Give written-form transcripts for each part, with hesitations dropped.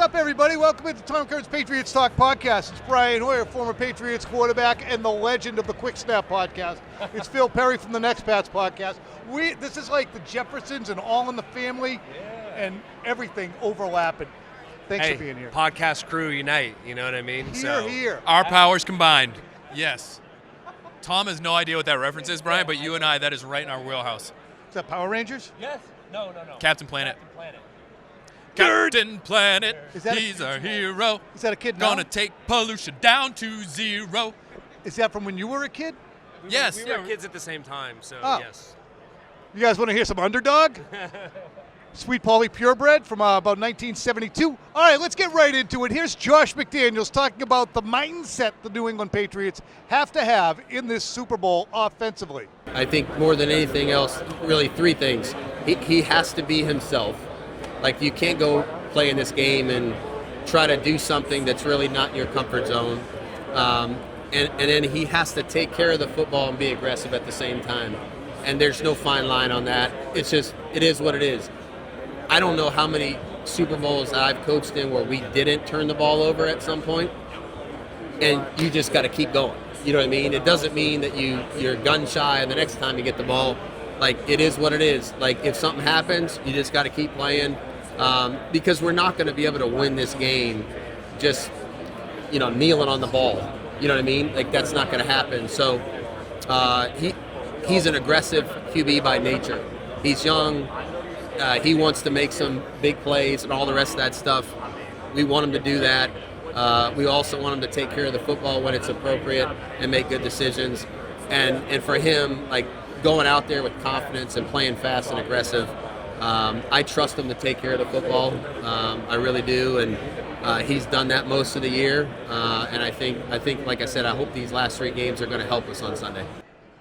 up, everybody? Welcome to Tom Curran's Patriots Talk Podcast. It's Brian Hoyer, former Patriots quarterback and the legend of the Quick Snap Podcast. It's Phil Perry from the Next Pats Podcast. This is like the Jeffersons and All in the Family, and everything overlapping. Thanks for being here. Podcast crew unite, you know what I mean? Here. Our powers combined. Yes. Tom has no idea what that reference is, Brian, but you and I, that is right in our wheelhouse. Is that Power Rangers? Yes. No. Captain Planet. Nerd. Captain Planet, Is that he's our hero. Is that a kid now? Gonna take pollution down to zero. Is that from when you were a kid? Yes. We were kids at the same time, so Oh. yes. You guys want to hear some Underdog? Sweet Polly Purebred from about 1972. All right, let's get right into it. Here's Josh McDaniels talking about the mindset the New England Patriots have to have in this Super Bowl offensively. I think more than anything else, really three things. He has to be himself. Like, you can't go play in this game and try to do something that's really not in your comfort zone. And then he has to take care of the football and be aggressive at the same time. And there's no fine line on that. It's just, it is what it is. I don't know how many Super Bowls that I've coached in where we didn't turn the ball over at some point, and you just got to keep going. You know what I mean? It doesn't mean that you're gun shy and the next time you get the ball. Like, it is what it is. Like, if something happens, you just got to keep playing, because we're not going to be able to win this game just, kneeling on the ball. You know what I mean? Like, that's not going to happen. So he's an aggressive QB by nature. He's young. He wants to make some big plays and all the rest of that stuff. We want him to do that. We also want him to take care of the football when it's appropriate and make good decisions. And for him, like, going out there with confidence and playing fast and aggressive, I trust him to take care of the football. I really do, and he's done that most of the year. And I think, like I said, I hope these last three games are going to help us on Sunday.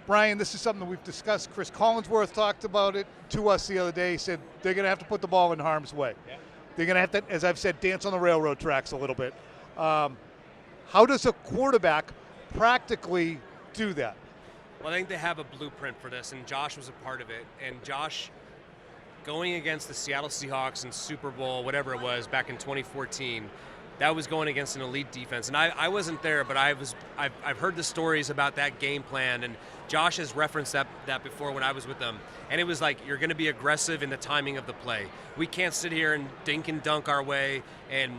Brian, this is something that we've discussed. Cris Collinsworth talked about it to us the other day. He said they're going to have to put the ball in harm's way. Yeah. They're going to have to, as I've said, dance on the railroad tracks a little bit. How does a quarterback practically do that? Well, I think they have a blueprint for this, and Josh was a part of it. And Josh, going against the Seattle Seahawks in Super Bowl, whatever it was, back in 2014, that was going against an elite defense. And I wasn't there, but I've heard the stories about that game plan, and Josh has referenced that before when I was with them. And it was like, you're going to be aggressive in the timing of the play. We can't sit here and dink and dunk our way. And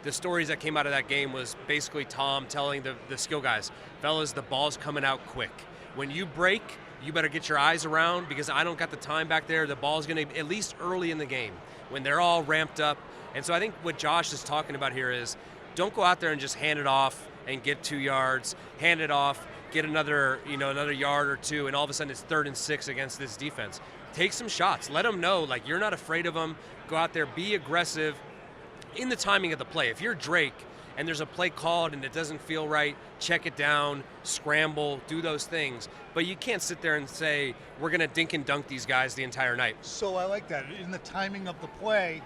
the stories that came out of that game was basically Tom telling the skill guys, fellas, the ball's coming out quick. When you break, you better get your eyes around, because I don't got the time back there. The ball's going to, at least early in the game, when they're all ramped up. And so I think what Josh is talking about here is, don't go out there and just hand it off and get 2 yards, hand it off, get another yard or two, and all of a sudden it's 3rd and 6 against this defense. Take some shots. Let them know, like, you're not afraid of them. Go out there, be aggressive in the timing of the play. If you're Drake and there's a play called and it doesn't feel right, check it down, scramble, do those things. But you can't sit there and say, we're going to dink and dunk these guys the entire night. So I like that. In the timing of the play,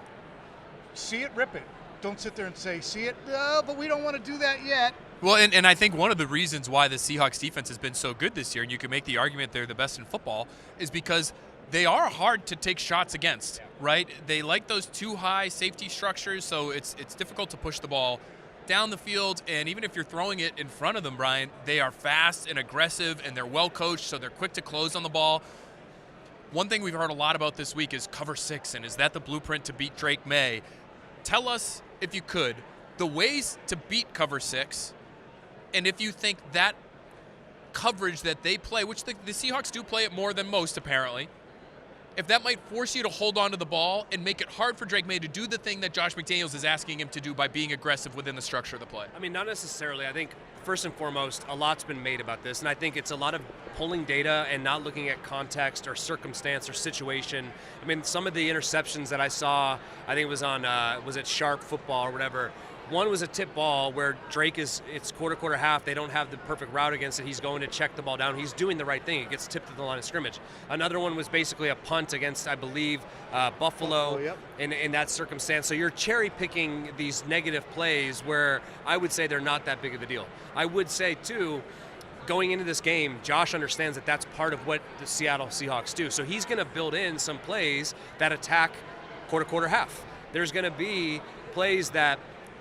see it, rip it. Don't sit there and say, see it, no, but we don't want to do that yet. Well, and I think one of the reasons why the Seahawks defense has been so good this year, and you can make the argument they're the best in football, is because they are hard to take shots against, right? They like those too high safety structures, so it's difficult to push the ball down the field. And even if you're throwing it in front of them, Brian, they are fast and aggressive, and they're well coached, so they're quick to close on the ball. One thing we've heard a lot about this week is cover 6, and is that the blueprint to beat Drake Maye? Tell us, if you could, the ways to beat cover 6, and if you think that coverage that they play, which the Seahawks do play it more than most apparently, if that might force you to hold on to the ball and make it hard for Drake Maye to do the thing that Josh McDaniels is asking him to do by being aggressive within the structure of the play. I mean, not necessarily. I think, first and foremost, a lot's been made about this, and I think it's a lot of pulling data and not looking at context or circumstance or situation. I mean, some of the interceptions that I saw, I think it was on, was it Sharp Football or whatever, one was a tip ball where Drake it's quarter half. They don't have the perfect route against it. He's going to check the ball down. He's doing the right thing. It gets tipped to the line of scrimmage. Another one was basically a punt against, I believe, Buffalo yep. in that circumstance. So you're cherry picking these negative plays where I would say they're not that big of a deal. I would say, too, going into this game, Josh understands that that's part of what the Seattle Seahawks do. So he's going to build in some plays that attack quarter half. There's going to be plays that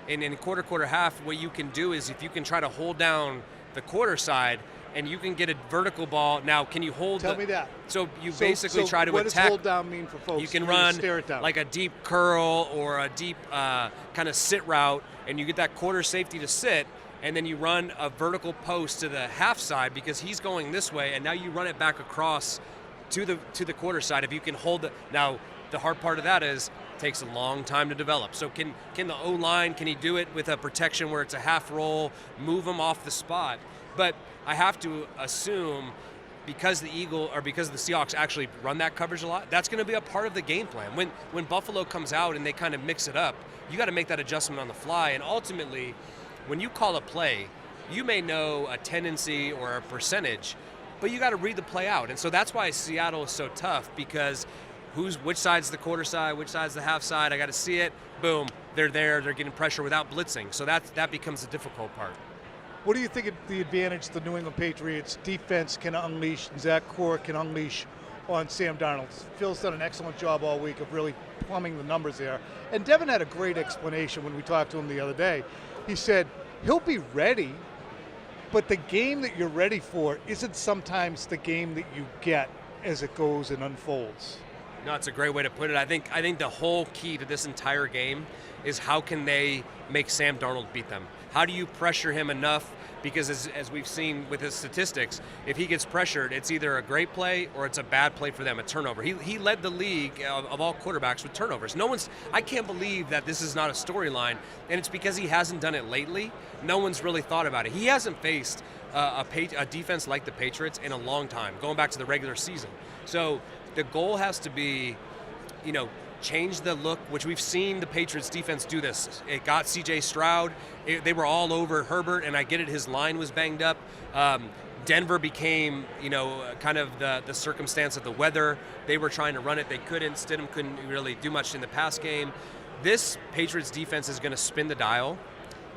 in quarter half, what you can do is if you can try to hold down the quarter side and you can get a vertical ball. Now, can you hold? Tell me that. So you basically try to what attack. What does hold down mean for folks? You can run stare it down. like a deep curl or a deep kind of sit route, and you get that quarter safety to sit, and then you run a vertical post to the half side because he's going this way, and now you run it back across to the quarter side. If you can hold it. Now, the hard part of that is it takes a long time to develop. So can the O-line, can he do it with a protection where it's a half roll, move him off the spot? But I have to assume because the Seahawks actually run that coverage a lot, that's going to be a part of the game plan. When Buffalo comes out and they kind of mix it up, you got to make that adjustment on the fly. And ultimately, when you call a play, you may know a tendency or a percentage, but you got to read the play out. And so that's why Seattle is so tough, because which side's the quarter side, which side's the half side, I got to see it, boom, they're there, they're getting pressure without blitzing. So that becomes the difficult part. What do you think of the advantage the New England Patriots defense can unleash, and Zach Core can unleash on Sam Darnold? Phil's done an excellent job all week of really plumbing the numbers there. And Devin had a great explanation when we talked to him the other day. He said he'll be ready, but the game that you're ready for isn't sometimes the game that you get as it goes and unfolds. No, it's a great way to put it. I think the whole key to this entire game is how can they make Sam Darnold beat them? How do you pressure him enough? Because as we've seen with his statistics, if he gets pressured, it's either a great play or it's a bad play for them, a turnover. He led the league of all quarterbacks with turnovers. I can't believe that this is not a storyline, and it's because he hasn't done it lately. No one's really thought about it. He hasn't faced a defense like the Patriots in a long time, going back to the regular season. So the goal has to be, change the look, which we've seen the Patriots defense do this. It got C.J. Stroud. They were all over Herbert, and I get it, his line was banged up. Denver became, kind of the circumstance of the weather. They were trying to run it. They couldn't. Stidham couldn't really do much in the pass game. This Patriots defense is going to spin the dial,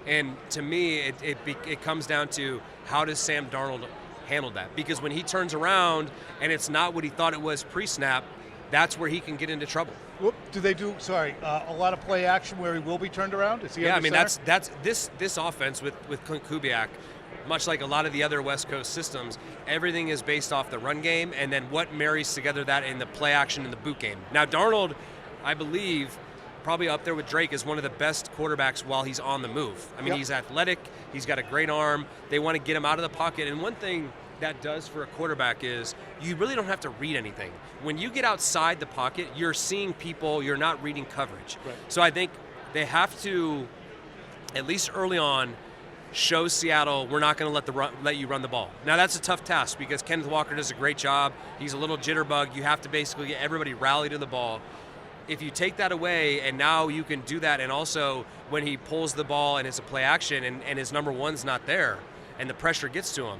and to me, it comes down to how does Sam Darnold handle that? Because when he turns around and it's not what he thought it was pre-snap, that's where he can get into trouble. Do they do? A lot of play action where he will be turned around? Is he? Yeah, I mean that's this offense with Clint Kubiak, much like a lot of the other West Coast systems, everything is based off the run game and then what marries together that in the play action in the boot game. Now Darnold, I believe, probably up there with Drake, is one of the best quarterbacks while he's on the move. I mean, He's athletic, he's got a great arm. They want to get him out of the pocket, and one thing that does for a quarterback is you really don't have to read anything. When you get outside the pocket, you're seeing people, you're not reading coverage. Right. So I think they have to, at least early on, show Seattle we're not going to let you run the ball. Now that's a tough task because Kenneth Walker does a great job. He's a little jitterbug. You have to basically get everybody rallied to the ball. If you take that away and now you can do that, and also when he pulls the ball and it's a play action and his number one's not there and the pressure gets to him,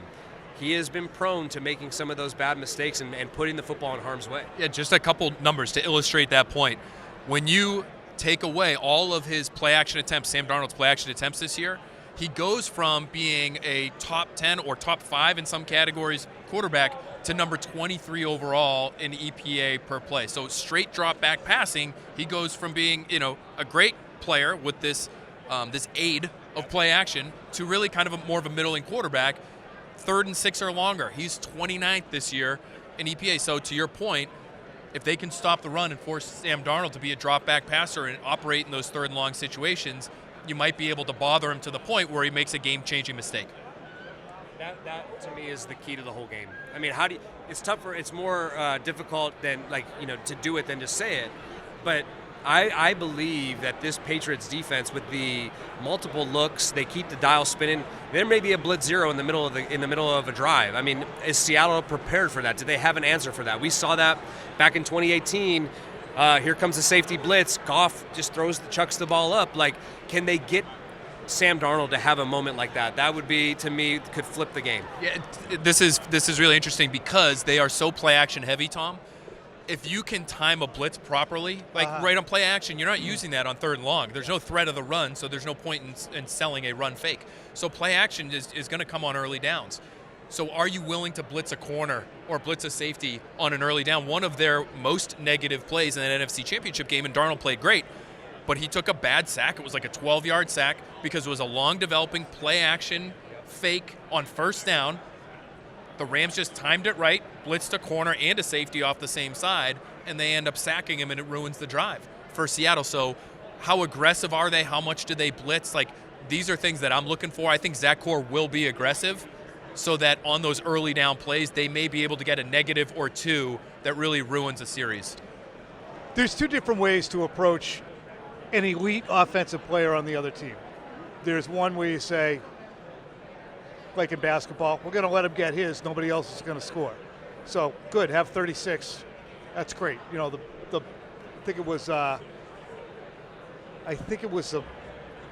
he has been prone to making some of those bad mistakes and putting the football in harm's way. Yeah, just a couple numbers to illustrate that point. When you take away all of his play action attempts, Sam Darnold's play action attempts this year, he goes from being a top 10 or top 5 in some categories quarterback to number 23 overall in EPA per play. So straight drop back passing, he goes from being, a great player with this aid of play action to really kind of more of a middling quarterback. 3rd and 6 or longer. He's 29th this year in EPA. So to your point, if they can stop the run and force Sam Darnold to be a drop-back passer and operate in those 3rd and long situations, you might be able to bother him to the point where he makes a game-changing mistake. That to me is the key to the whole game. I mean, it's tougher. It's more difficult than to do it than to say it. But I believe that this Patriots defense, with the multiple looks, they keep the dial spinning. There may be a blitz zero in the middle of a drive. I mean, is Seattle prepared for that? Do they have an answer for that? We saw that back in 2018. Here comes the safety blitz. Goff just chucks the ball up. Can they get Sam Darnold to have a moment like that? That would be, to me, could flip the game. Yeah, this is really interesting because they are so play action heavy, Tom. If you can time a blitz properly, right on play action, you're not using that on 3rd and long. There's no threat of the run, so there's no point in selling a run fake. So play action is going to come on early downs. So are you willing to blitz a corner or blitz a safety on an early down? One of their most negative plays in that NFC Championship game, and Darnold played great, but he took a bad sack. It was like a 12-yard sack because it was a long developing play action fake on first down. The Rams just timed it right, blitzed a corner and a safety off the same side, and they end up sacking him, and it ruins the drive for Seattle. So how aggressive are they? How much do they blitz? Like, these are things that I'm looking for. I think Zach Core will be aggressive so that on those early down plays, they may be able to get a negative or two that really ruins a series. There's two different ways to approach an elite offensive player on the other team. There's one where you say, like in basketball, we're going to let him get his. Nobody else is going to score. So good, have 36. That's great. You know, I think it was the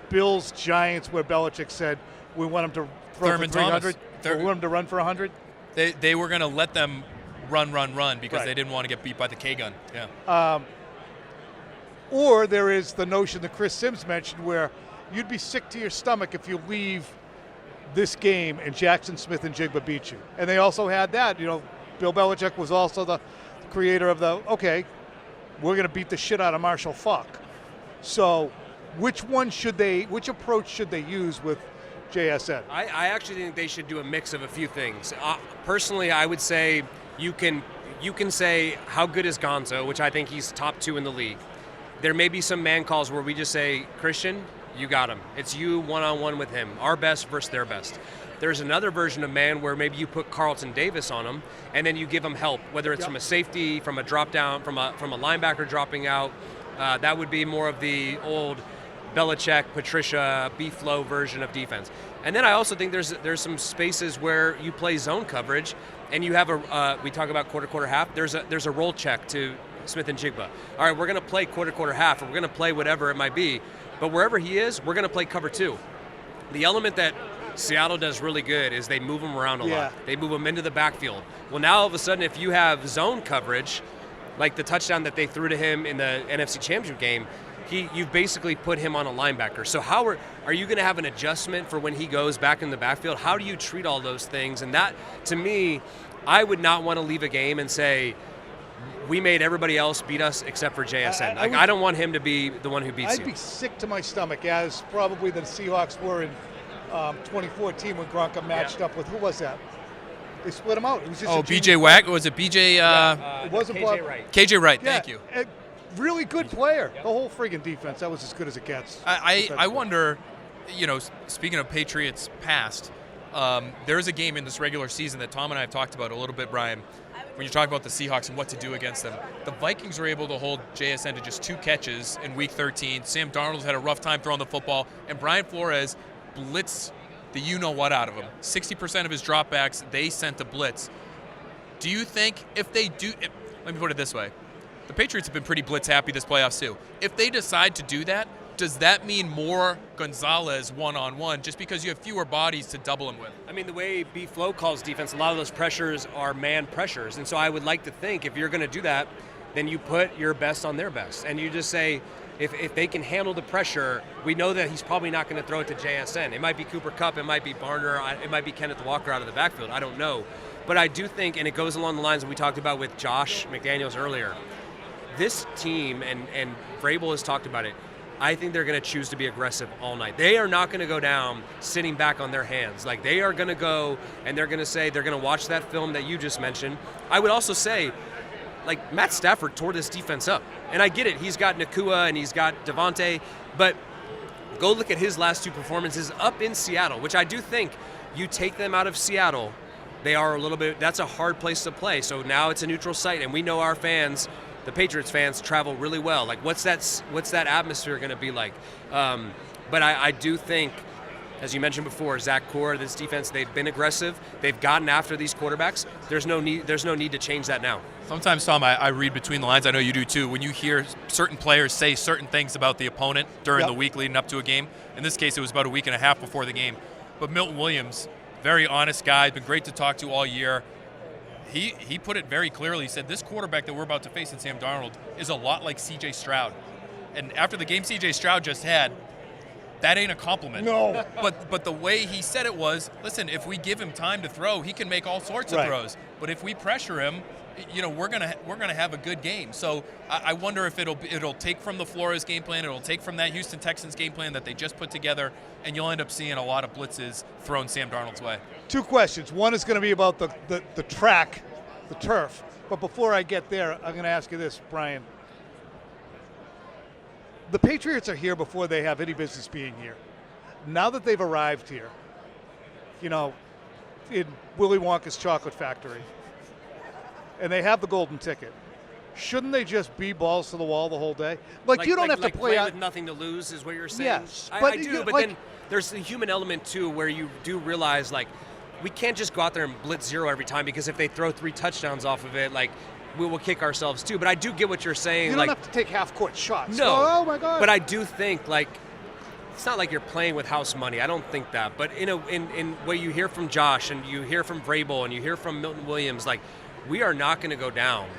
Bills Giants where Belichick said we want him to throw for 300. We want him to run for 100. They were going to let them run because right. They didn't want to get beat by the K gun. Yeah. Or there is the notion that Chris Sims mentioned where you'd be sick to your stomach if you leave this game and Jaxon Smith-Njigba beat you. And they also had that. You know, Bill Belichick was also the creator of we're going to beat the shit out of Marshall Faulk. So which approach should they use with JSN? I actually think they should do a mix of a few things. Personally, I would say you can say how good is Gonzo, which I think he's top 2 in the league. There may be some man calls where we just say, Christian, you got him. It's you one-on-one with him. Our best versus their best. There's another version of man where maybe you put Carlton Davis on him, and then you give him help, whether it's from a safety, from a drop down, from a linebacker dropping out. That would be more of the old Belichick, Patricia, B-flow version of defense. And then I also think there's some spaces where you play zone coverage, and you have we talk about quarter half. There's a roll check to Smith-Njigba. All right, we're going to play quarter half, or we're going to play whatever it might be. But wherever he is, we're going to play cover 2. The element that Seattle does really good is they move him around a lot. They move him into the backfield. Well, now all of a sudden, if you have zone coverage, like the touchdown that they threw to him in the NFC Championship game, you've basically put him on a linebacker. So how are you going to have an adjustment for when he goes back in the backfield? How do you treat all those things? And that, to me, I would not want to leave a game and say, we made everybody else beat us except for JSN. I don't want him to be the one who beats you. I'd be sick to my stomach, as probably the Seahawks were in 2014 when Gronk matched up with, who was that? They split him out. It was just BJ Wack? Was it BJ? It wasn't KJ Wright. KJ Wright, yeah, thank you. Really good player. The whole friggin' defense, that was as good as it gets. I wonder, speaking of Patriots past, there's a game in this regular season that Tom and I have talked about a little bit, Brian, when you're talking about the Seahawks and what to do against them. The Vikings were able to hold JSN to just 2 catches in Week 13. Sam Darnold had a rough time throwing the football, and Brian Flores blitzed the you-know-what out of him. 60% of his dropbacks, they sent a blitz. Do you think if they do – let me put it this way. The Patriots have been pretty blitz-happy this playoffs too. If they decide to do that, does that mean more Gonzalez one-on-one just because you have fewer bodies to double him with? I mean, the way B-Flow calls defense, a lot of those pressures are man pressures. And so I would like to think if you're going to do that, then you put your best on their best. And you just say, if they can handle the pressure, we know that he's probably not going to throw it to JSN. It might be Cooper Kupp, it might be Barner, it might be Kenneth Walker out of the backfield. I don't know. But I do think, and it goes along the lines that we talked about with Josh McDaniels earlier, this team, and Vrabel has talked about it, I think they're going to choose to be aggressive all night. They are not going to go down sitting back on their hands. Like, they are going to go and they're going to say, they're going to watch that film that you just mentioned. I would also say, like, Matt Stafford tore this defense up. And I get it. He's got Nakua and he's got Devontae. But go look at his last 2 performances up in Seattle, which I do think you take them out of Seattle, they are a little bit, that's a hard place to play. So now it's a neutral site, and we know our fans, the Patriots fans, travel really well. Like, what's that atmosphere going to be like? But I do think, as you mentioned before, Zach Core, this defense, they've been aggressive. They've gotten after these quarterbacks. There's no need to change that now. Sometimes, Tom, I read between the lines. I know you do too. When you hear certain players say certain things about the opponent during the week leading up to a game, in this case, it was about a week and a half before the game. But Milton Williams, very honest guy, been great to talk to all year. He put it very clearly. He said, this quarterback that we're about to face in Sam Darnold is a lot like C.J. Stroud. And after the game C.J. Stroud just had, that ain't a compliment. No. But the way he said it was, listen, if we give him time to throw, he can make all sorts of throws. But if we pressure him, we're gonna have a good game. So I wonder if it'll take from the Flores game plan, it'll take from that Houston Texans game plan that they just put together, and you'll end up seeing a lot of blitzes thrown Sam Darnold's way. 2 questions. One is going to be about the track, the turf. But before I get there, I'm going to ask you this, Brian. The Patriots are here before they have any business being here. Now that they've arrived here, in Willy Wonka's chocolate factory, and they have the golden ticket, shouldn't they just be balls to the wall the whole day? You don't have to play with nothing to lose is what you're saying? Yes. I do, but then there's the human element, too, where you do realize, we can't just go out there and blitz zero every time, because if they throw 3 touchdowns off of it, we will kick ourselves, too. But I do get what you're saying. You don't have to take half-court shots. No. Oh, my God. But I do think, it's not like you're playing with house money. I don't think that. But in what you hear from Josh, and you hear from Vrabel, and you hear from Milton Williams, we are not going to go down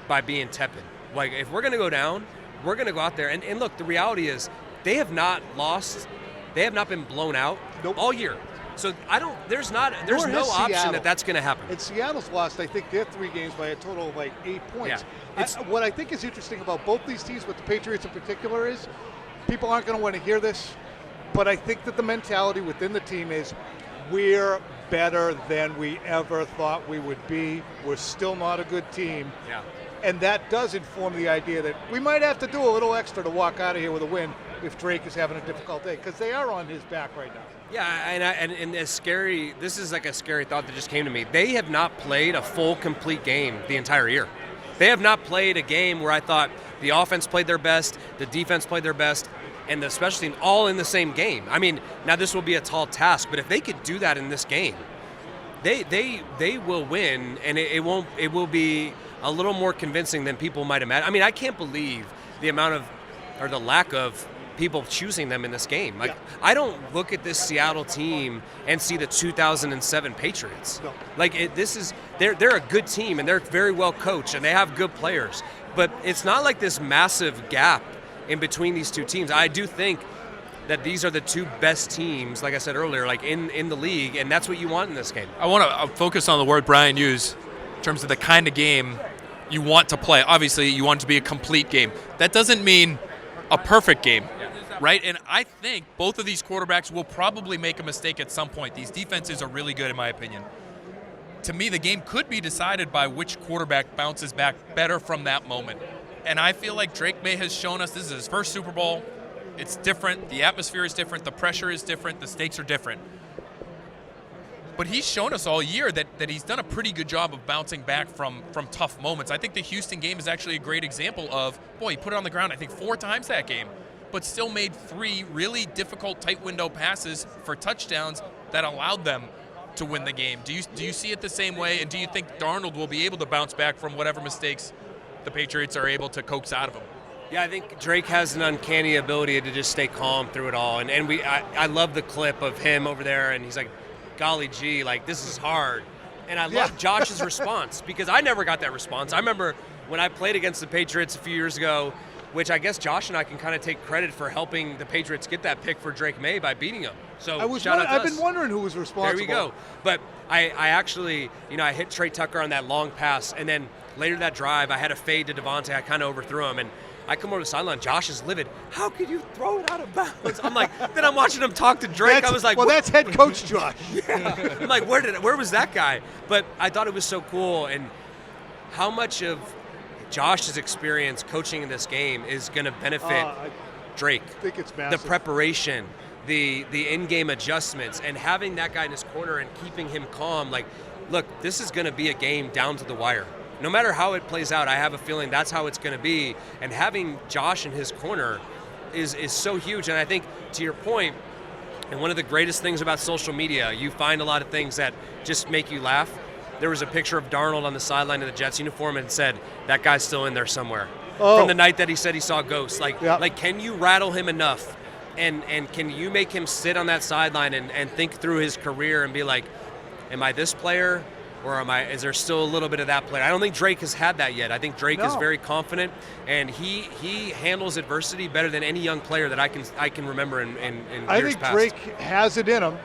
by being tepid. If we're going to go down, we're going to go out there. And look, the reality is they have not lost. They have not been blown out all year. So there's no option that's going to happen. And Seattle's lost, I think, their 3 games by a total of 8 points. Yeah. What I think is interesting about both these teams, with the Patriots in particular, is people aren't going to want to hear this, but I think that the mentality within the team is we're better than we ever thought we would be. We're still not a good team. Yeah. And that does inform the idea that we might have to do a little extra to walk out of here with a win if Drake is having a difficult day, because they are on his back right now. Yeah, and as scary, this is a scary thought that just came to me. They have not played a full, complete game the entire year. They have not played a game where I thought the offense played their best, the defense played their best, and the special team all in the same game. I mean, now this will be a tall task, but if they could do that in this game, they will win, and it will be a little more convincing than people might imagine. I mean, I can't believe the amount of, or the lack of, people choosing them in this game. I don't look at this Seattle team and see the 2007 Patriots. No. They're a good team, and they're very well coached, and they have good players. But it's not like this massive gap in between these two teams. I do think that these are the 2 best teams, like I said earlier, in the league, and that's what you want in this game. I want to focus on the word Brian used in terms of the kind of game you want to play. Obviously, you want it to be a complete game. That doesn't mean a perfect game, right? And I think both of these quarterbacks will probably make a mistake at some point. These defenses are really good, in my opinion. To me, the game could be decided by which quarterback bounces back better from that moment. And I feel like Drake Maye has shown us this is his first Super Bowl. It's different. The atmosphere is different. The pressure is different. The stakes are different. But he's shown us all year that he's done a pretty good job of bouncing back from tough moments. I think the Houston game is actually a great example of, he put it on the ground, I think 4 times that game, but still made 3 really difficult tight window passes for touchdowns that allowed them to win the game. Do you see it the same way, and do you think Darnold will be able to bounce back from whatever mistakes the Patriots are able to coax out of him? Yeah, I think Drake has an uncanny ability to just stay calm through it all. And I love the clip of him over there, and he's like, golly gee, this is hard. And I love Josh's response, because I never got that response. I remember when I played against the Patriots a few years ago, which I guess Josh and I can kind of take credit for helping the Patriots get that pick for Drake Maye by beating him. So I've been wondering who was responsible. There we go. But I actually, I hit Trey Tucker on that long pass, and then later that drive, I had a fade to Devontae. I kind of overthrew him, and I come over to the sideline. Josh is livid. How could you throw it out of bounds? I'm like, then I'm watching him talk to Drake. I was like, that's head coach Josh. Yeah. I'm like, where was that guy? But I thought it was so cool, and how much of Josh's experience coaching in this game is going to benefit Drake. I think it's massive. The preparation, the in-game adjustments, and having that guy in his corner and keeping him calm. Look, this is going to be a game down to the wire. No matter how it plays out, I have a feeling that's how it's going to be. And having Josh in his corner is so huge. And I think, to your point, and one of the greatest things about social media, you find a lot of things that just make you laugh. There was a picture of Darnold on the sideline in the Jets uniform and said, that guy's still in there somewhere. From the night that he said he saw ghosts. Can you rattle him enough? And can you make him sit on that sideline and think through his career and be like, am I this player? Or is there still a little bit of that play? I don't think Drake has had that yet. I think Drake is very confident, and he handles adversity better than any young player that I can remember in years past. I think Drake has it in him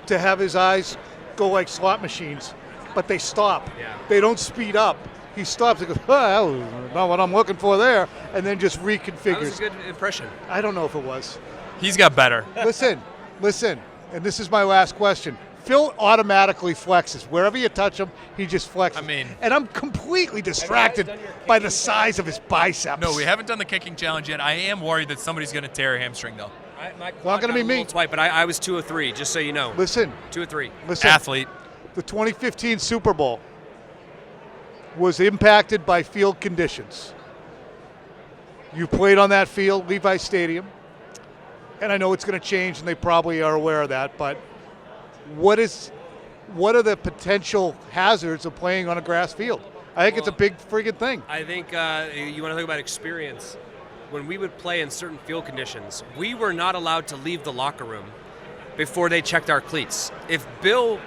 to have his eyes go like slot machines, but they stop. Yeah. They don't speed up. He stops and goes, oh, that was not what I'm looking for there, and then just reconfigures. That was a good impression. I don't know if it was. He's got better. Listen, and this is my last question. Phil automatically flexes. Wherever you touch him, he just flexes. And I'm completely distracted by the size of his biceps. No, we haven't done the kicking challenge yet. I am worried that somebody's going to tear a hamstring, though. Not going to be me. But I was 2 of 3, just so you know. Listen. 2 of 3. Listen. Athlete. The 2015 Super Bowl was impacted by field conditions. You played on that field, Levi Stadium, and I know it's going to change, and they probably are aware of that, but what are the potential hazards of playing on a grass field? I think it's a big friggin' thing. I think you want to talk about experience. When we would play in certain field conditions, we were not allowed to leave the locker room before they checked our cleats. If Bill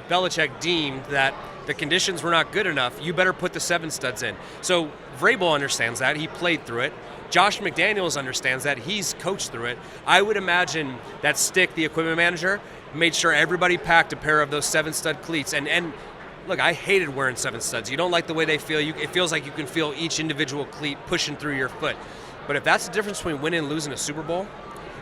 Belichick deemed that the conditions were not good enough, you better put the 7 studs in. So Vrabel understands that. He played through it. Josh McDaniels understands that. He's coached through it. I would imagine that Stick, the equipment manager, made sure everybody packed a pair of those 7-stud cleats. And look, I hated wearing 7 studs. You don't like the way they feel. It feels like you can feel each individual cleat pushing through your foot. But if that's the difference between winning and losing a Super Bowl,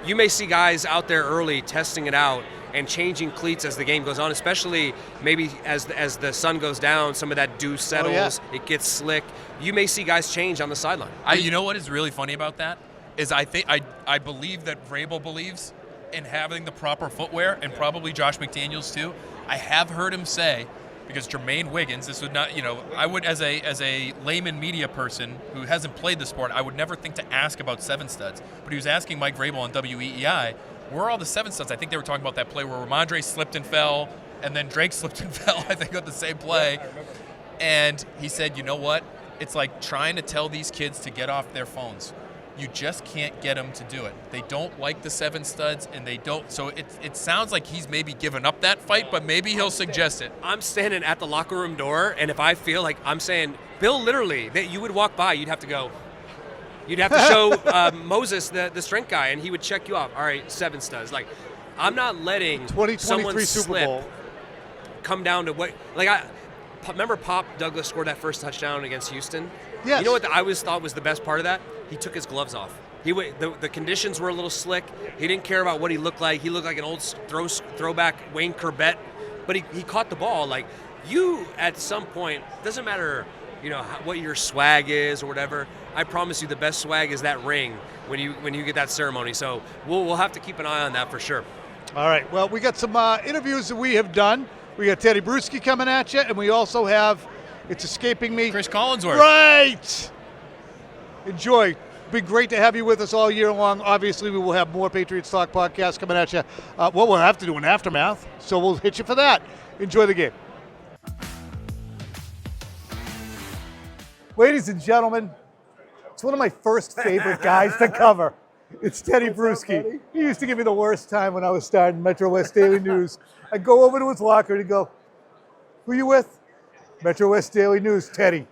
you may see guys out there early testing it out and changing cleats as the game goes on, especially maybe as the sun goes down, some of that dew settles, it gets slick. You may see guys change on the sideline. You know what is really funny about that is I believe that Vrabel believes in having the proper footwear, and probably Josh McDaniels too. I have heard him say, because Jermaine Wiggins, this would not, I would, as a layman media person who hasn't played the sport, I would never think to ask about 7 studs. But he was asking Mike Vrabel on WEEI, where are all the 7 studs? I think they were talking about that play where Ramondre slipped and fell, and then Drake slipped and fell, I think, on the same play. And he said, you know what? It's like trying to tell these kids to get off their phones. You just can't get them to do it. They don't like the 7 studs, and they don't. So it sounds like he's maybe given up that fight, but maybe he'll suggest it. I'm standing at the locker room door, and if I feel like I'm saying, Bill, literally, that you would walk by, you'd have to go. You'd have to show Moses, the strength guy, and he would check you off. All right, 7 studs. Like, I'm not letting 2023 Super Bowl come down to what. Remember Pop Douglas scored that first touchdown against Houston? Yes. You know what I always thought was the best part of that? He took his gloves off. The conditions were a little slick. He didn't care about what he looked like. He looked like an old throwback Wayne Corbett, but he caught the ball. Like, you, at some point, doesn't matter, what your swag is or whatever. I promise you, the best swag is that ring when you get that ceremony. So we'll have to keep an eye on that for sure. All right. Well, we got some interviews that we have done. We got Tedy Bruschi coming at you, and we also have, it's escaping me, Cris Collinsworth. Right. Enjoy. Been great to have you with us all year long. Obviously, we will have more Patriots Talk Podcast coming at you. We'll have to do an aftermath, so we'll hit you for that. Enjoy the game. Ladies and gentlemen, it's one of my first favorite guys to cover. It's Tedy Bruschi. He used to give me the worst time when I was starting Metro West Daily News. I'd go over to his locker and he'd go, "Who you with?" "Metro West Daily News, Tedy."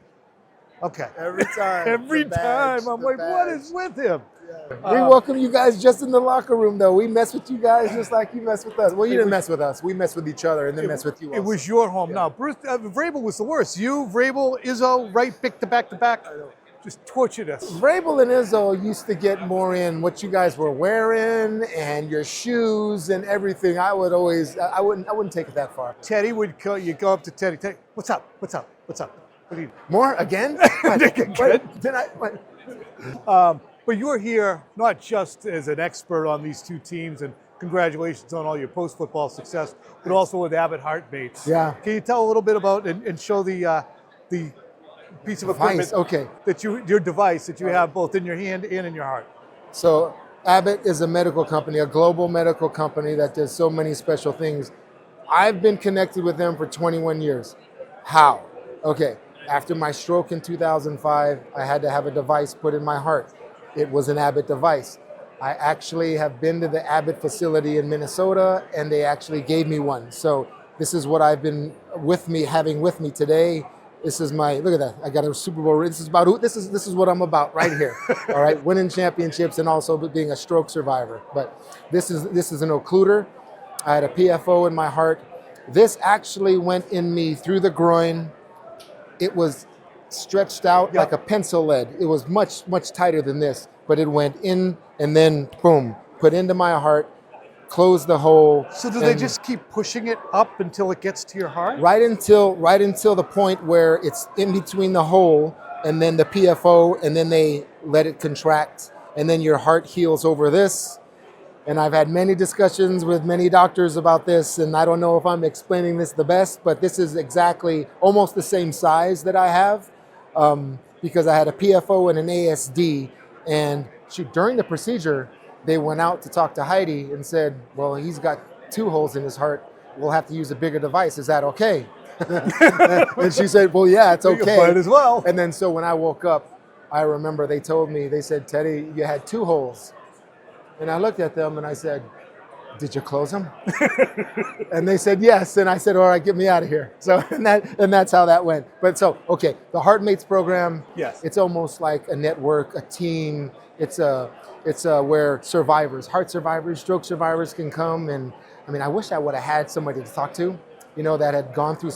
Okay. Every time. Every time. I'm like, what is with him? Yeah. We welcome you guys just in the locker room, though. We mess with you guys just like you mess with us. Well, you didn't mess with us. We mess with each other and then mess with you also. It was your home. Now, Bruce, Vrabel was the worst. You, Vrabel, Izzo, right, back to back. Just tortured us. Vrabel and Izzo used to get more in what you guys were wearing and your shoes and everything. I wouldn't take it that far. Tedy would go. You go up to Tedy. Tedy, what's up? What do you? More again? But you're here not just as an expert on these two teams, and congratulations on all your post-football success, but also with Abbott Heartmates. Yeah. Can you tell a little bit about and show the piece of equipment, that your device that you have both in your hand and in your heart? So Abbott is a medical company, a global medical company that does so many special things. I've been connected with them for 21 years. How? Okay. After my stroke in 2005, I had to have a device put in my heart. It was an Abbott device. I actually have been to the Abbott facility in Minnesota, and they actually gave me one. So This is what I've been having with me today. This is look at that. I got a Super Bowl. This is what I'm about right here. All right, winning championships and also being a stroke survivor. But this is an occluder. I had a PFO in my heart. This actually went in me through the groin. It was stretched out like a pencil lead. It was much, much tighter than this, but it went in and then boom, put into my heart, closed the hole. So do they just keep pushing it up until it gets to your heart? Right until the point where it's in between the hole and then the PFO, and then they let it contract, and then your heart heals over this. And I've had many discussions with many doctors about this, and I don't know if I'm explaining this the best, but this is exactly almost the same size that I have, because I had a PFO and an ASD, and during the procedure, they went out to talk to Heidi and said, well, he's got 2 holes in his heart. We'll have to use a bigger device. Is that okay? And she said, well, yeah, it's okay. Might as well. And then so when I woke up, I remember they said, Tedy, you had 2 holes. And I looked at them and I said, did you close them? And they said, yes. And I said, all right, get me out of here. So, and that's how that went. But so, okay, the HeartMates program, yes, it's almost like a network, a team. It's where heart survivors, stroke survivors can come. And I mean, I wish I would have had somebody to talk to, that had gone through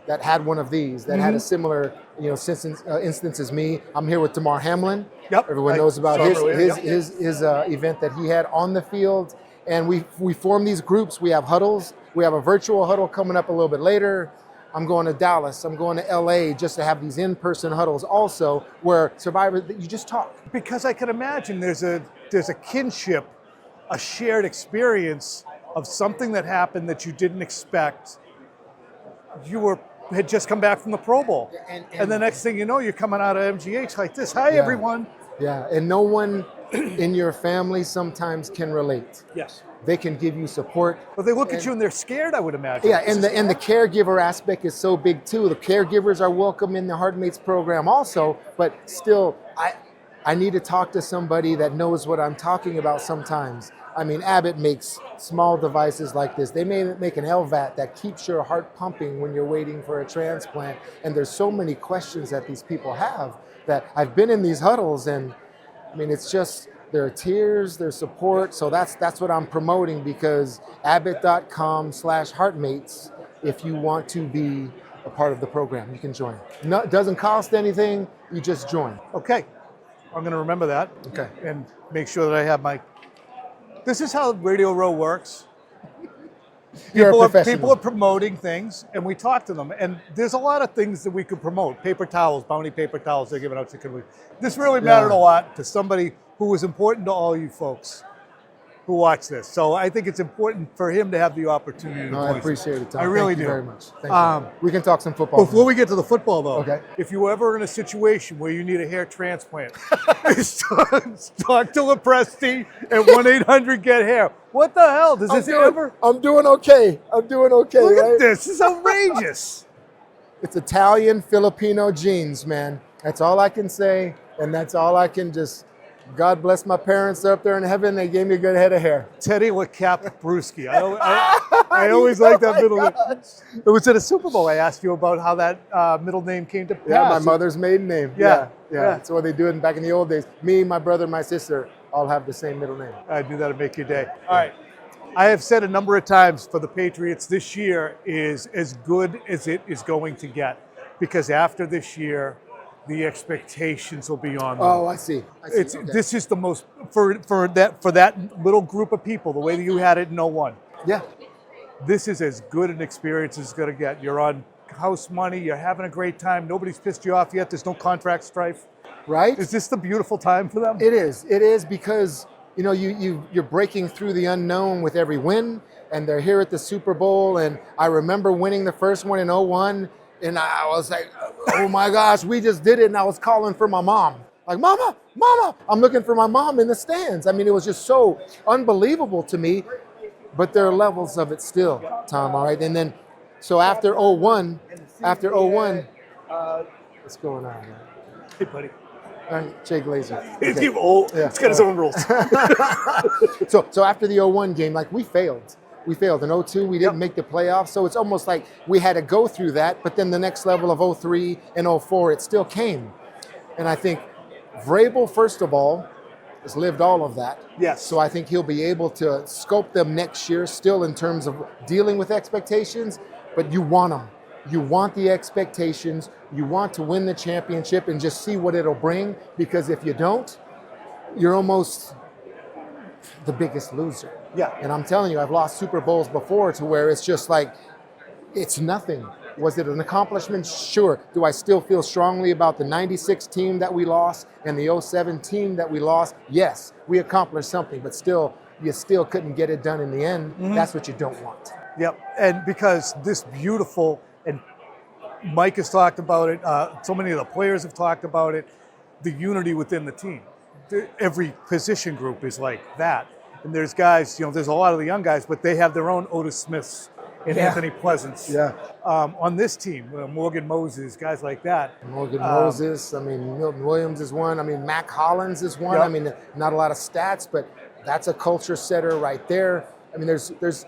that had one of these, that had a similar, instance as me. I'm here with Damar Hamlin. Yep. Everyone knows about his event that he had on the field. And we form these groups. We have huddles. We have a virtual huddle coming up a little bit later. I'm going to Dallas. I'm going to LA just to have these in-person huddles also, where survivors, you just talk. Because I can imagine there's a kinship, a shared experience of something that happened that you didn't expect. You had just come back from the Pro Bowl. And the next thing you know, you're coming out of MGH like this. Hi, everyone. Yeah, and no one in your family sometimes can relate. Yes. They can give you support. But they look at you and they're scared, I would imagine. Yeah, and the caregiver aspect is so big too. The caregivers are welcome in the HeartMates program also, but still, I need to talk to somebody that knows what I'm talking about sometimes. I mean, Abbott makes small devices like this. They may make an LVAT that keeps your heart pumping when you're waiting for a transplant. And there's so many questions that these people have that I've been in these huddles, and I mean, it's just, there are tears, there's support. So that's what I'm promoting, because abbott.com/heartmates, if you want to be a part of the program, you can join. No, it doesn't cost anything, you just join. Okay, I'm gonna remember that. Okay. And make sure that I have this is how Radio Row works. People are promoting things, and we talk to them. And there's a lot of things that we could promote. Paper towels, Bounty paper towels they're giving out to community. This really mattered a lot to somebody who was important to all you folks who watch this. So I think it's important for him to have the opportunity to I appreciate it, Tom. I really Thank you do. very much. Thank you. We can talk some football. Before we get to the football, though, okay. If you were ever in a situation where you need a hair transplant, talk to Lepresti at 1-800-GET-HAIR. What the hell? Does this ever? I'm doing okay. Look right? at this. This is outrageous. It's Italian Filipino genes, man. That's all I can say, and that's all I can just. God bless my parents up there in heaven. They gave me a good head of hair. Tedy Bruschi. I always like that middle name. It was at a Super Bowl. I asked you about how that middle name came to pass. Yeah, my mother's maiden name. Yeah. That's what they do back in the old days. Me, my brother, my sister all have the same middle name. I knew that would make your day. All right. I have said a number of times for the Patriots, this year is as good as it is going to get, because after this year, the expectations will be on them. Oh, I see. Okay. This is the most for that little group of people, the way that you had it in 01. Yeah. This is as good an experience as it's going to get. You're on house money. You're having a great time. Nobody's pissed you off yet. There's no contract strife. Right? Is this the beautiful time for them? It is. It is, because you're breaking through the unknown with every win, and they're here at the Super Bowl. And I remember winning the first one in 01. And I was like, oh my gosh, we just did it. And I was calling for my mom. Like, Mama. I'm looking for my mom in the stands. I mean, it was just so unbelievable to me. But there are levels of it still, Tom, all right? And then, so after 01, what's going on, man? Hey, buddy. Jay Glazer. Okay. He's got his own rules. So after the 01 game, we failed. we failed. In 02, we didn't make the playoffs. So it's almost like we had to go through that, but then the next level of 03 and 04, it still came. And I think Vrabel, first of all, has lived all of that. Yes. So I think he'll be able to scope them next year still in terms of dealing with expectations, but you want them. You want the expectations. You want to win the championship and just see what it'll bring, because if you don't, you're almost the biggest loser. Yeah. And I'm telling you, I've lost Super Bowls before to where it's just like, it's nothing. Was it an accomplishment? Sure. Do I still feel strongly about the 96 team that we lost and the 07 team that we lost? Yes, we accomplished something, but still, you still couldn't get it done in the end. Mm-hmm. That's what you don't want. Yep. And because this beautiful, and Mike has talked about it, so many of the players have talked about it, the unity within the team. Every position group is like that. And there's guys, there's a lot of the young guys, but they have their own Otis Smiths and Anthony Pleasants. Yeah. On this team, Morgan Moses, guys like that. Morgan Moses, Milton Williams is one. Mac Hollins is one. Yep. Not a lot of stats, but that's a culture setter right there. There's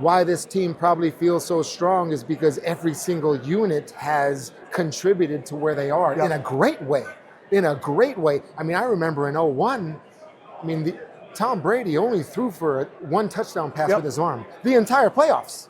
why this team probably feels so strong is because every single unit has contributed to where they are in a great way. In a great way. I remember in 01, Tom Brady only threw for one touchdown pass with his arm. The entire playoffs.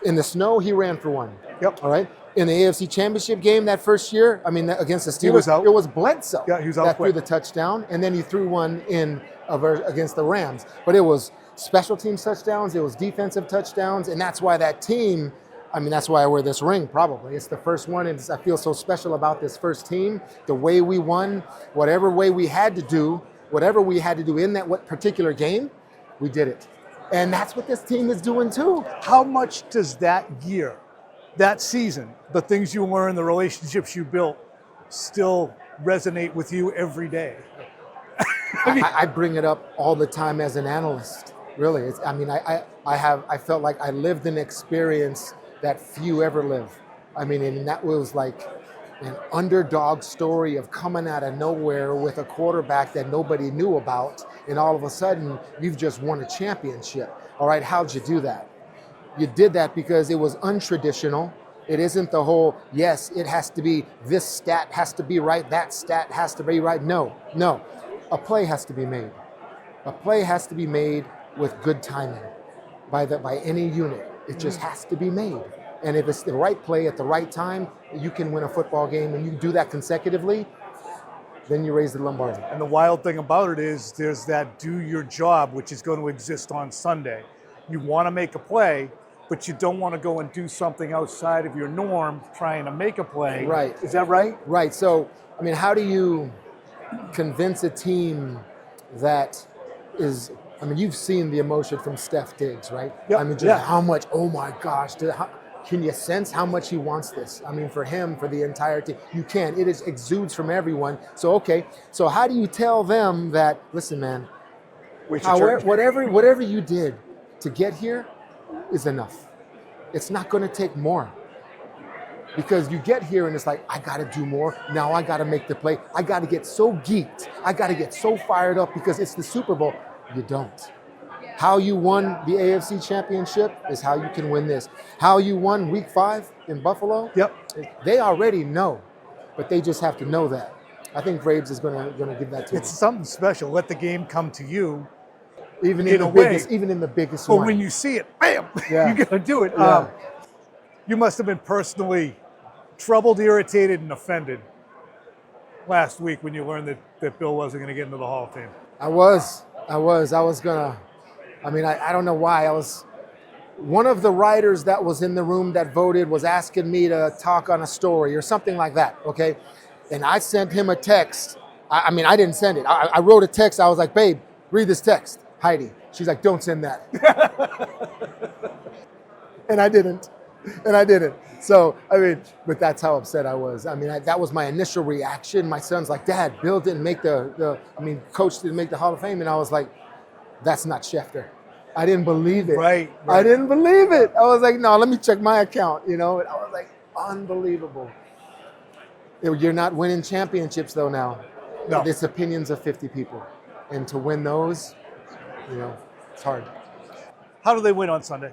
In the snow, he ran for one. Yep. All right. In the AFC Championship game that first year, against the Steelers, it was Bledsoe he was out that quick. threw the touchdown, and then he threw one in against the Rams. But it was special teams touchdowns, it was defensive touchdowns, and that's why that team, that's why I wear this ring, probably. It's the first one, and I feel so special about this first team. The way we won, whatever we had to do in that particular game, we did it. And that's what this team is doing too. How much does that year, that season, the things you learned, the relationships you built, still resonate with you every day? I bring it up all the time as an analyst. Really, I felt like I lived an experience that few ever live. And that was like an underdog story of coming out of nowhere with a quarterback that nobody knew about, and all of a sudden you've just won a championship. All right, how'd you do that? You did that because it was untraditional. It isn't the whole, yes, it has to be, this stat has to be right, that stat has to be right. No. A play has to be made. A play has to be made with good timing by any unit. It just has to be made. And if it's the right play at the right time, you can win a football game, and you do that consecutively, then you raise the Lombardi. And the wild thing about it is there's that do your job, which is going to exist on Sunday. You want to make a play, but you don't want to go and do something outside of your norm trying to make a play. Right. Is that right? Right. So, how do you convince a team that is, you've seen the emotion from Steph Diggs, right? Yep. How much, oh my gosh, can you sense how much he wants this? For him, for the entire team. You can. It exudes from everyone. So, okay. So how do you tell them that, listen, man, whatever you did to get here is enough. It's not going to take more. Because you get here and it's like, I got to do more. Now I got to make the play. I got to get so geeked. I got to get so fired up because it's the Super Bowl. You don't. How you won the AFC Championship is how you can win this. How you won Week 5 in Buffalo, they already know, but they just have to know that. I think Braves is going to give that to It's something special. Let the game come to you. Even in the biggest But one. when you see it, bam, Yeah. you got to do it. Yeah. You must have been personally troubled, irritated, and offended last week when you learned that Bill wasn't going to get into the Hall of Fame. I was gonna. I don't know why. I was. One of the writers that was in the room that voted was asking me to talk on a story or something like that. Okay, and I sent him a text. I didn't send it. I wrote a text. I was like, babe, read this text, Heidi. She's like, don't send that. And I didn't. So, but that's how upset I was. That was my initial reaction. My son's like, Dad, Bill didn't make Coach didn't make the Hall of Fame. And I was like, that's not Schefter. I didn't believe it. Right. I didn't believe it. I was like, no, let me check my account, And I was like, unbelievable. You're not winning championships, though, now. No. It's opinions of 50 people. And to win those, It's hard. How do they win on Sunday?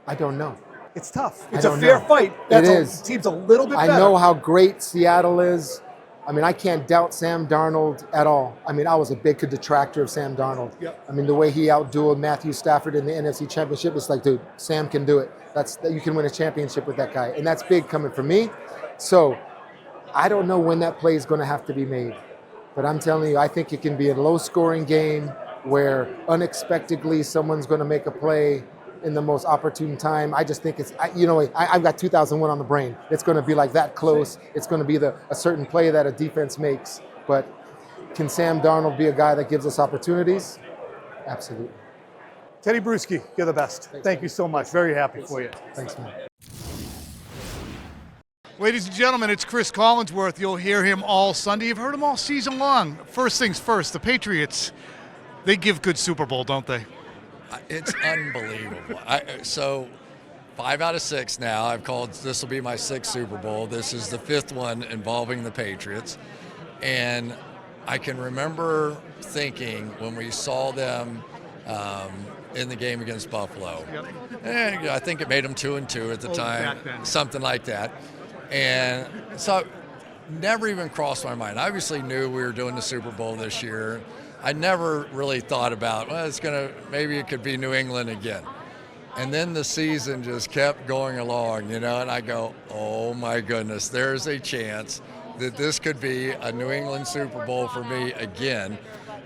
I don't know. It's tough. I It's a don't fair know. fight. It is. Team's a little bit I better. know how great Seattle is. I mean, I can't doubt Sam Darnold at all. I mean, I was a big detractor of Sam Darnold. Yep. I mean, the way he outdueled Matthew Stafford in the NFC Championship, it's like, dude, Sam can do it. You can win a championship with that guy. And that's big coming from me. So I don't know when that play is going to have to be made. But I'm telling you, I think it can be a low-scoring game where unexpectedly someone's going to make a play in the most opportune time. I just think I've got 2001 on the brain. It's going to be like that close. It's going to be a certain play that a defense makes. But can Sam Darnold be a guy that gives us opportunities? Absolutely. Tedy Bruschi, you're the best. Thank you so much. Very happy for you. Thanks, man. Ladies and gentlemen, it's Cris Collinsworth. You'll hear him all Sunday. You've heard him all season long. First things first, the Patriots, they give good Super Bowl, don't they? It's unbelievable. So 5 out of 6 now. I've called, this will be my 6th Super Bowl. This is the 5th one involving the Patriots. And I can remember thinking when we saw them in the game against Buffalo. Yep. And I think it made them 2-2 at the time, back then. something like that. And so never even crossed my mind. I obviously knew we were doing the Super Bowl this year. I never really thought about, maybe it could be New England again. And then the season just kept going along, and I go, oh my goodness, there's a chance that this could be a New England Super Bowl for me again.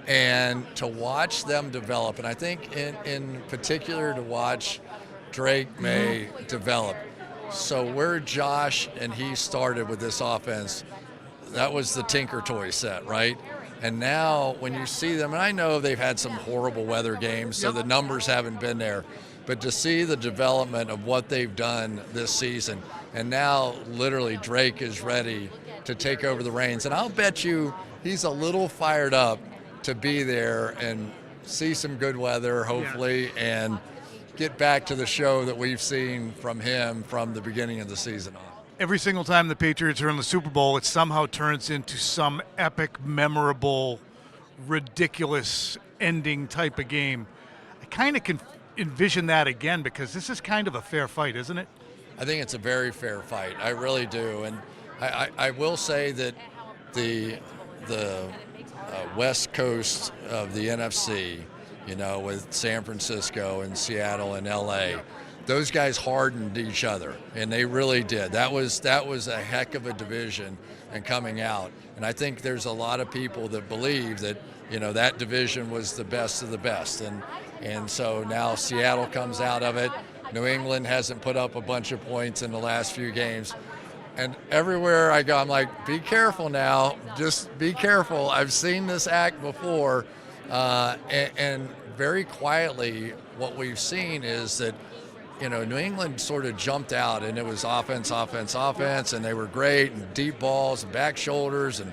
And to watch them develop, and I think in particular to watch Drake Maye develop. So where Josh and he started with this offense, that was the Tinker Toy set, right? And now when you see them, and I know they've had some horrible weather games, so the numbers haven't been there, but to see the development of what they've done this season, and now literally Drake is ready to take over the reins. And I'll bet you he's a little fired up to be there and see some good weather, hopefully, and get back to the show that we've seen from him from the beginning of the season on. Every single time the Patriots are in the Super Bowl, it somehow turns into some epic, memorable, ridiculous ending type of game. I kind of can envision that again because this is kind of a fair fight, isn't it? I think it's a very fair fight. I really do. And I will say that the West Coast of the NFC, with San Francisco and Seattle and LA, those guys hardened each other, and they really did. That was a heck of a division and coming out. And I think there's a lot of people that believe that, that division was the best of the best. And so now Seattle comes out of it. New England hasn't put up a bunch of points in the last few games. And everywhere I go, I'm like, be careful now. Just be careful. I've seen this act before. And very quietly, what we've seen is that, New England sort of jumped out, and it was offense, and they were great, and deep balls, and back shoulders, and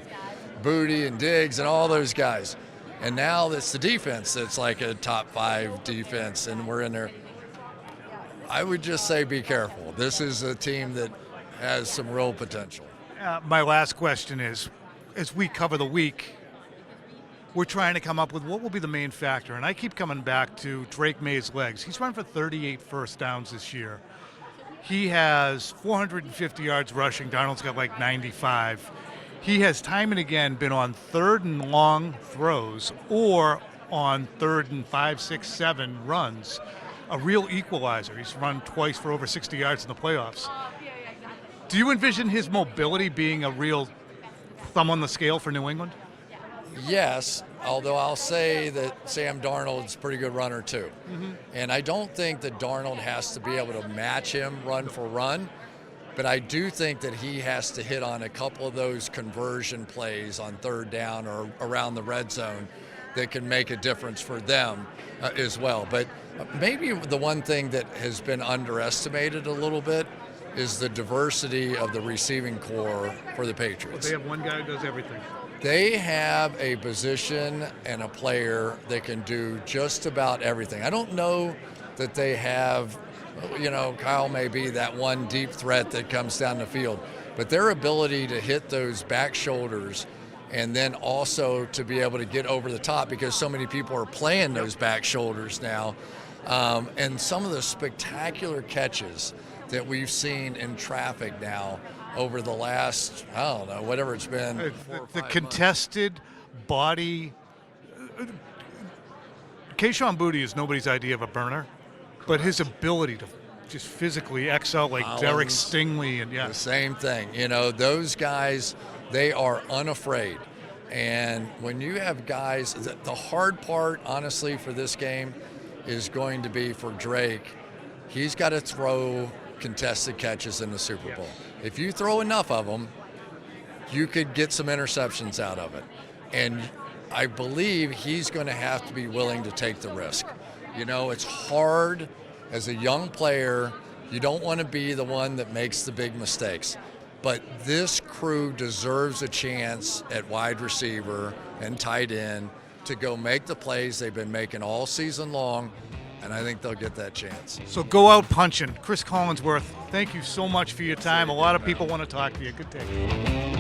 Booty, and Diggs, and all those guys. And now it's the defense that's like a top 5 defense, and we're in there. I would just say be careful. This is a team that has some real potential. My last question is, as we cover the week, we're trying to come up with what will be the main factor. And I keep coming back to Drake Maye's legs. He's run for 38 first downs this year. He has 450 yards rushing. Darnold's got like 95. He has time and again been on 3rd and long throws or on 3rd and 5, 6, 7 runs. A real equalizer. He's run twice for over 60 yards in the playoffs. Do you envision his mobility being a real thumb on the scale for New England? Yes, although I'll say that Sam Darnold's a pretty good runner too. Mm-hmm. And I don't think that Darnold has to be able to match him run for run, but I do think that he has to hit on a couple of those conversion plays on 3rd down or around the red zone that can make a difference for them as well. But maybe the one thing that has been underestimated a little bit is the diversity of the receiving corps for the Patriots. They have one guy who does everything. They have a position and a player that can do just about everything. I don't know that they have, Kyle may be that one deep threat that comes down the field, but their ability to hit those back shoulders and then also to be able to get over the top because so many people are playing those back shoulders now. And some of the spectacular catches that we've seen in traffic now over the last, I don't know, whatever it's been. The contested body. Keyshawn Boutte is nobody's idea of a burner, but his ability to just physically X out like Collins, Derek Stingley and the same thing. Those guys, they are unafraid. And when you have guys, the hard part, honestly, for this game is going to be for Drake. He's got to throw contested catches in the Super Bowl. If you throw enough of them, you could get some interceptions out of it. And I believe he's going to have to be willing to take the risk. It's hard as a young player. You don't want to be the one that makes the big mistakes. But this crew deserves a chance at wide receiver and tight end to go make the plays they've been making all season long, and I think they'll get that chance. So go out punching. Cris Collinsworth, thank you so much for your time. A lot of people want to talk to you. Good day.